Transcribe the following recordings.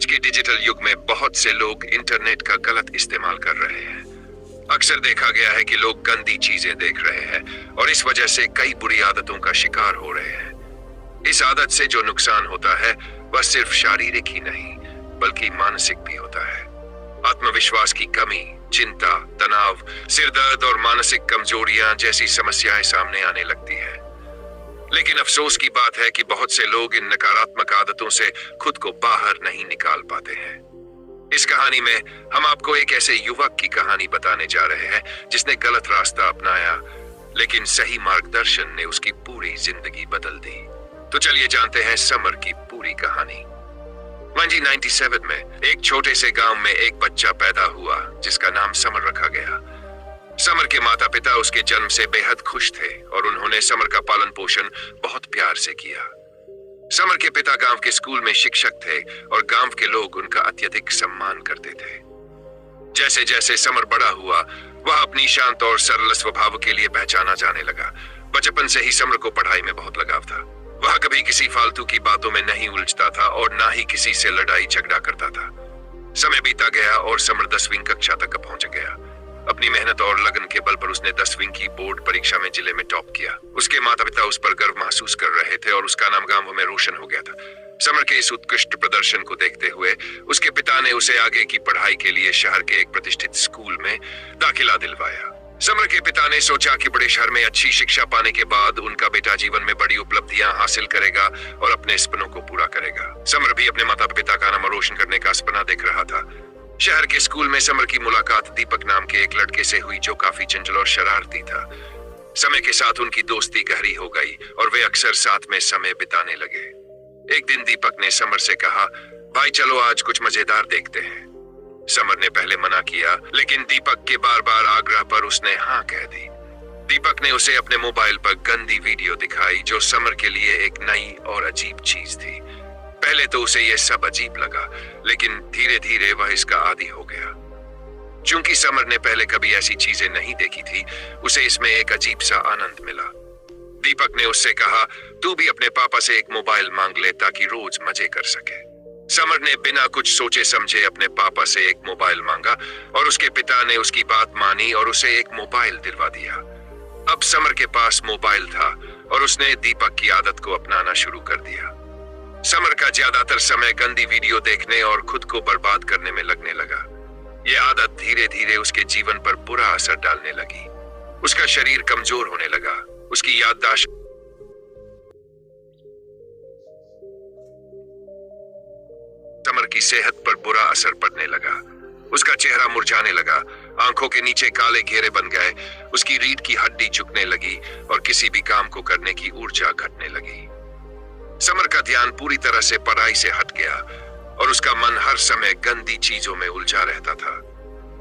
आज के डिजिटल युग में बहुत से लोग इंटरनेट का गलत इस्तेमाल कर रहे हैं। अक्सर देखा गया है कि लोग गंदी चीजें देख रहे हैं और इस वजह से कई बुरी आदतों का शिकार हो रहे हैं। इस आदत से जो नुकसान होता है वह सिर्फ शारीरिक ही नहीं बल्कि मानसिक भी होता है। आत्मविश्वास की कमी, चिंता, तनाव, सिरदर्द और मानसिक कमजोरियां जैसी समस्याएं सामने आने लगती है। लेकिन अफसोस की बात है कि बहुत से लोग इन नकारात्मक आदतों से खुद को बाहर नहीं निकाल पाते हैं। इस कहानी में हम आपको एक ऐसे युवक की कहानी बताने जा रहे हैं जिसने गलत रास्ता अपनाया, लेकिन सही मार्गदर्शन ने उसकी पूरी जिंदगी बदल दी। तो चलिए जानते हैं समर की पूरी कहानी। 1997 में एक छोटे से गांव में एक बच्चा पैदा हुआ जिसका नाम समर रखा गया। समर के माता पिता उसके जन्म से बेहद खुश थे और उन्होंने समर का पालन पोषण बहुत प्यार से किया। समर के पिता गांव के स्कूल में शिक्षक थे और गांव के लोग उनका अत्यधिक सम्मान करते थे। जैसे जैसे समर बड़ा हुआ वह अपनी शांत और सरल स्वभाव के लिए पहचाना जाने लगा। बचपन से ही समर को पढ़ाई में बहुत लगाव था। वह कभी किसी फालतू की बातों में नहीं उलझता था और ना ही किसी से लड़ाई झगड़ा करता था। समय बीता गया और समर 10वीं कक्षा तक पहुंच गया। अपनी मेहनत और लगन के बल पर उसने 10वीं की बोर्ड परीक्षा में जिले में टॉप किया। उसके माता पिता उस पर गर्व महसूस कर रहे थे और उसका नाम गांव में रोशन हो गया था। समर के इस उत्कृष्ट प्रदर्शन को देखते हुए उसके पिता ने उसे आगे की पढ़ाई के लिए शहर के एक प्रतिष्ठित स्कूल में दाखिला दिलवाया। समर के पिता ने सोचा कि बड़े शहर में अच्छी शिक्षा पाने के बाद उनका बेटा जीवन में बड़ी उपलब्धियां हासिल करेगा और अपने सपनों को पूरा करेगा। समर भी अपने माता पिता का नाम रोशन करने का सपना देख रहा था। शहर के स्कूल में समर की मुलाकात दीपक नाम के एक लड़के से हुई जो काफी चंचल और शरारती था। समय के साथ उनकी दोस्ती गहरी हो गई और वे अक्सर साथ में समय बिताने लगे। एक दिन दीपक ने समर से कहा, भाई चलो आज कुछ मजेदार देखते हैं। समर ने पहले मना किया, लेकिन दीपक के बार बार आग्रह पर उसने हाँ कह दी। दीपक ने उसे अपने मोबाइल पर गंदी वीडियो दिखाई जो समर के लिए एक नई और अजीब चीज थी। पहले तो उसे यह सब अजीब लगा, लेकिन धीरे धीरे वह इसका आदी हो गया। चूंकि समर ने पहले कभी ऐसी चीजें नहीं देखी थी, उसे इसमें एक अजीब सा आनंद मिला। दीपक ने उससे कहा, तू भी अपने पापा से एक मोबाइल मांग ले ताकि रोज मजे कर सके। समर ने बिना कुछ सोचे समझे अपने पापा से एक मोबाइल मांगा और उसके पिता ने उसकी बात मानी और उसे एक मोबाइल दिलवा दिया। अब समर के पास मोबाइल था और उसने दीपक की आदत को अपनाना शुरू कर दिया। समर का ज्यादातर समय गंदी वीडियो देखने और खुद को बर्बाद करने में लगने लगा। यह आदत धीरे धीरे उसके जीवन पर बुरा असर डालने लगी। उसका शरीर कमजोर होने लगा, उसकी याददाश्त समर की सेहत पर बुरा असर पड़ने लगा। उसका चेहरा मुरझाने लगा, आंखों के नीचे काले घेरे बन गए, उसकी रीढ़ की हड्डी झुकने लगी और किसी भी काम को करने की ऊर्जा घटने लगी। समर का ध्यान पूरी तरह से पढ़ाई से हट गया और उसका मन हर समय गंदी चीजों में उलझा रहता था।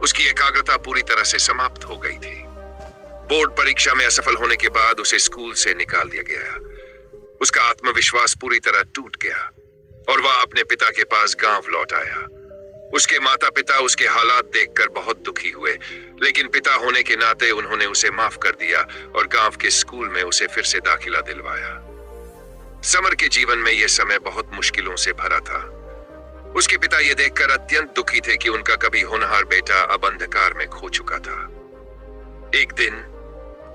उसकी एकाग्रता पूरी तरह से समाप्त हो गई थी। बोर्ड परीक्षा में असफल होने के बाद उसे स्कूल से निकाल दिया गया। उसका आत्मविश्वास पूरी तरह टूट गया और वह अपने पिता के पास गांव लौट आया। उसके माता पिता उसके हालात देखकर बहुत दुखी हुए, लेकिन पिता होने के नाते उन्होंने उसे माफ कर दिया और गांव के स्कूल में उसे फिर से दाखिला दिलवाया। समर के जीवन में यह समय बहुत मुश्किलों से भरा था। उसके पिता यह देखकर अत्यंत दुखी थे कि उनका कभी होनहार बेटा अब अंधकार में खो चुका था। एक दिन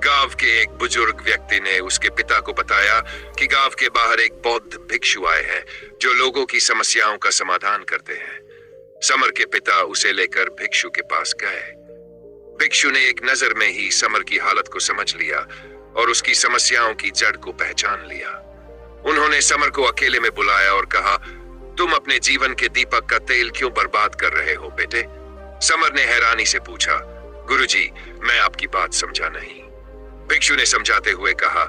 गांव के एक बुजुर्ग व्यक्ति ने उसके पिता को बताया कि गांव के बाहर एक बौद्ध भिक्षु आए हैं जो लोगों की समस्याओं का समाधान करते हैं। समर के पिता उसे लेकर भिक्षु के पास गए। भिक्षु ने एक नजर में ही समर की हालत को समझ लिया और उसकी समस्याओं की जड़ को पहचान लिया। उन्होंने समर को अकेले में बुलाया और कहा, तुम अपने जीवन के दीपक का तेल क्यों बर्बाद कर रहे हो बेटे? समर ने हैरानी से पूछा, गुरुजी, मैं आपकी बात समझा नहीं। भिक्षु ने समझाते हुए कहा,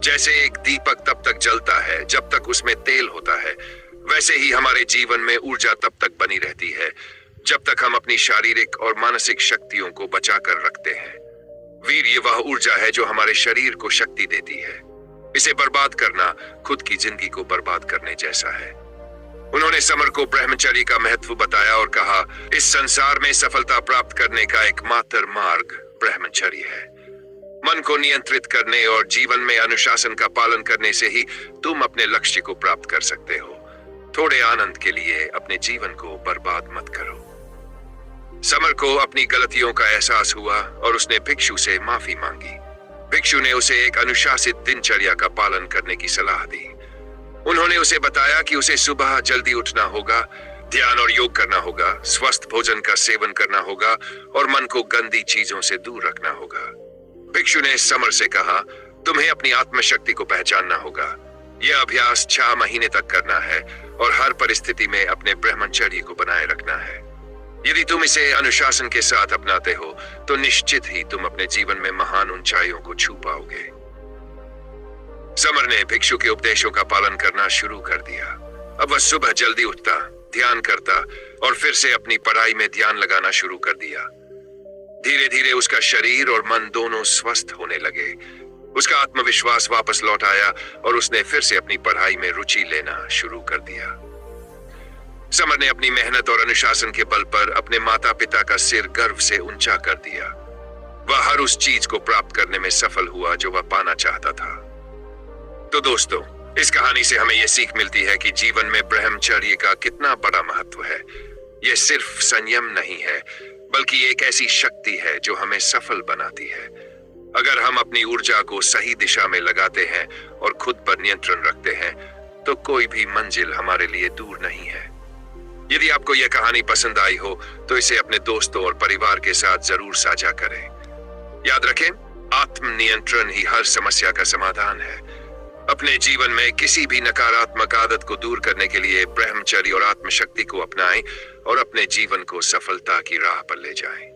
जैसे एक दीपक तब तक जलता है जब तक उसमें तेल होता है, वैसे ही हमारे जीवन में ऊर्जा तब तक बनी रहती है जब तक हम अपनी शारीरिक और मानसिक शक्तियों को बचाकर रखते हैं। वीर्य वह ऊर्जा है जो हमारे शरीर को शक्ति देती है। इसे बर्बाद करना खुद की जिंदगी को बर्बाद करने जैसा है। उन्होंने समर को ब्रह्मचर्य का महत्व बताया और कहा, इस संसार में सफलता प्राप्त करने का एकमात्र मार्ग ब्रह्मचर्य है। मन को नियंत्रित करने और जीवन में अनुशासन का पालन करने से ही तुम अपने लक्ष्य को प्राप्त कर सकते हो। थोड़े आनंद के लिए अपने जीवन को बर्बाद मत करो। समर को अपनी गलतियों का एहसास हुआ और उसने भिक्षु से माफी मांगी। भिक्षु ने उसे एक अनुशासित दिनचर्या का पालन करने की सलाह दी। उन्होंने उसे बताया कि उसे सुबह जल्दी उठना होगा, ध्यान और योग करना होगा, स्वस्थ भोजन का सेवन करना होगा और मन को गंदी चीजों से दूर रखना होगा। भिक्षु ने समर से कहा, तुम्हें अपनी आत्मशक्ति को पहचानना होगा। यह अभ्यास 6 महीने तक करना है और हर परिस्थिति में अपने ब्रह्मचर्य को बनाए रखना है। यदि तुम इसे अनुशासन के साथ अपनाते हो तो निश्चित ही तुम अपने जीवन में महान ऊंचाइयों को छू पाओगे। समर ने भिक्षु के उपदेशों का पालन करना शुरू कर दिया। अब वह सुबह जल्दी उठता, ध्यान करता और फिर से अपनी पढ़ाई में ध्यान लगाना शुरू कर दिया। धीरे धीरे उसका शरीर और मन दोनों स्वस्थ होने लगे। उसका आत्मविश्वास वापस लौट आया और उसने फिर से अपनी पढ़ाई में रुचि लेना शुरू कर दिया। समर ने अपनी मेहनत और अनुशासन के बल पर अपने माता पिता का सिर गर्व से ऊंचा कर दिया। वह हर उस चीज को प्राप्त करने में सफल हुआ जो वह पाना चाहता था। तो दोस्तों, इस कहानी से हमें यह सीख मिलती है कि जीवन में ब्रह्मचर्य का कितना बड़ा महत्व है। यह सिर्फ संयम नहीं है, बल्कि एक ऐसी शक्ति है जो हमें सफल बनाती है। अगर हम अपनी ऊर्जा को सही दिशा में लगाते हैं और खुद पर नियंत्रण रखते हैं, तो कोई भी मंजिल हमारे लिए दूर नहीं है। यदि आपको यह कहानी पसंद आई हो तो इसे अपने दोस्तों और परिवार के साथ जरूर साझा करें। याद रखें, आत्मनियंत्रण ही हर समस्या का समाधान है। अपने जीवन में किसी भी नकारात्मक आदत को दूर करने के लिए ब्रह्मचर्य और आत्मशक्ति को अपनाएं और अपने जीवन को सफलता की राह पर ले जाएं।